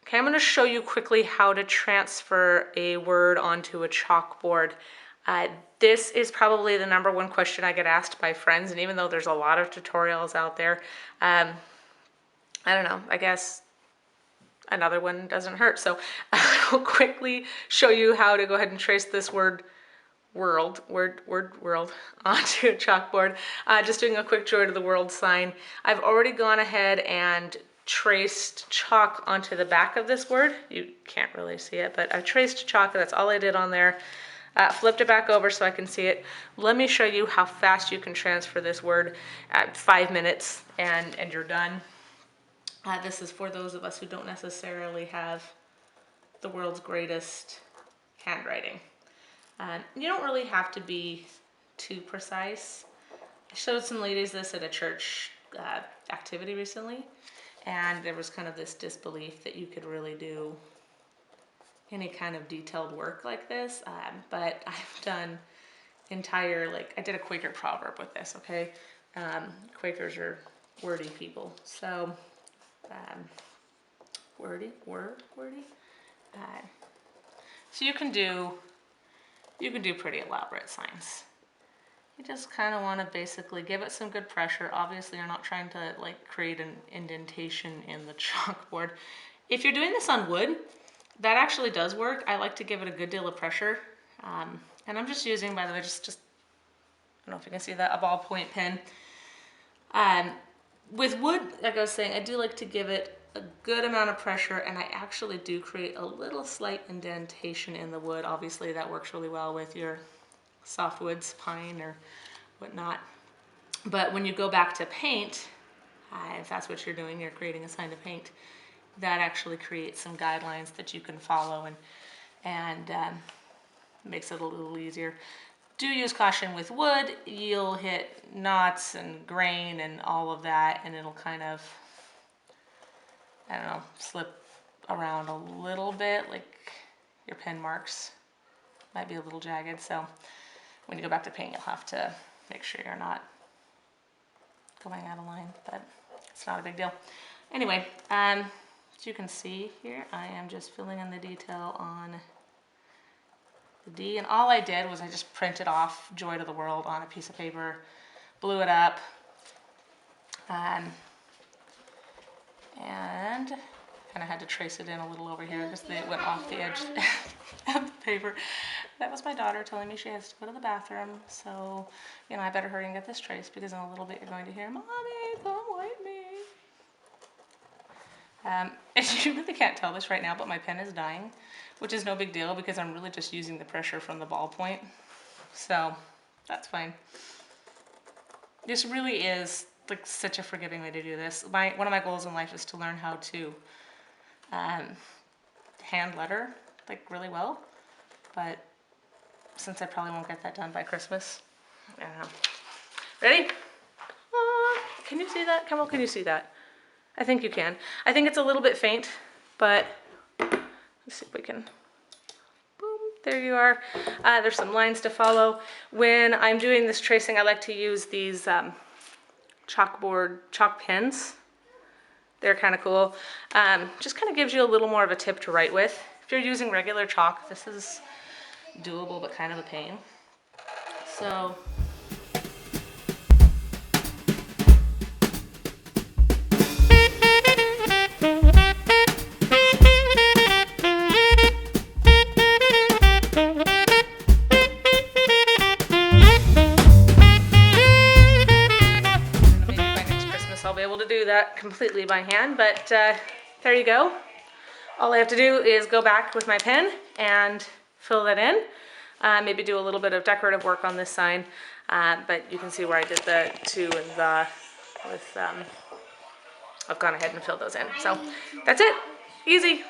Okay, I'm going to show you quickly how to transfer a word onto a chalkboard. This is probably the #1 question I get asked by friends, and even though there's a lot of tutorials out there, I don't know, I guess another one doesn't hurt. So I'll quickly show you how to go ahead and trace this word world onto a chalkboard. Just doing a quick joy to the world sign. I've already gone ahead and traced chalk onto the back of this word. You can't really see it, but I've traced chalk. That's all I did on there. Flipped it back over so I can see it. Let me show you how fast you can transfer this word at 5 minutes and you're done. This is for those of us who don't necessarily have the world's greatest handwriting. You don't really have to be too precise. I showed some ladies this at a church activity recently, and there was kind of this disbelief that you could really do any kind of detailed work like this, but I've done entire, I did a Quaker proverb with this, okay? Quakers are wordy people, so wordy. So you can do pretty elaborate signs. You just kind of want to basically give it some good pressure. Obviously, you're not trying to create an indentation in the chalkboard. If you're doing this on wood, that actually does work. I like to give it a good deal of pressure. And I'm just using, by the way, just I don't know if you can see that, a ballpoint pen. With wood, like I was saying, I do like to give it a good amount of pressure, and I actually do create a little slight indentation in the wood. Obviously, that works really well with your softwoods, pine or whatnot. But when you go back to paint, if that's what you're doing, you're creating a sign to paint, that actually creates some guidelines that you can follow and makes it a little easier. Do use caution with wood. You'll hit knots and grain and all of that, and it'll kind of, I don't know, slip around a little bit, like your pen marks might be a little jagged. So when you go back to paint, you'll have to make sure you're not going out of line, but it's not a big deal. Anyway, as you can see here, I am just filling in the detail on the D, and all I did was I just printed off Joy to the World on a piece of paper, blew it up, and kind of had to trace it in a little over here because they went off the edge of the paper. That was my daughter telling me she has to go to the bathroom, so I better hurry and get this traced, because in a little bit you're going to hear, "Mommy, come wipe me." You really can't tell this right now, but my pen is dying, which is no big deal because I'm really just using the pressure from the ballpoint, so that's fine. This really is such a forgiving way to do this. One of my goals in life is to learn how to hand letter really well, but since I probably won't get that done by Christmas, I don't know. Ready? Can you see that? Campbell, can you see that? I think you can. I think it's a little bit faint, but let's see if we can. Boom, there you are. There's some lines to follow. When I'm doing this tracing, I like to use these chalk pens. They're kind of cool. Just kind of gives you a little more of a tip to write with. If you're using regular chalk, this is doable, but kind of a pain. So that completely by hand, but there you go. All I have to do is go back with my pen and fill that in. Maybe do a little bit of decorative work on this sign, but you can see where I did the to and the with I've gone ahead and filled those in. So that's it. Easy.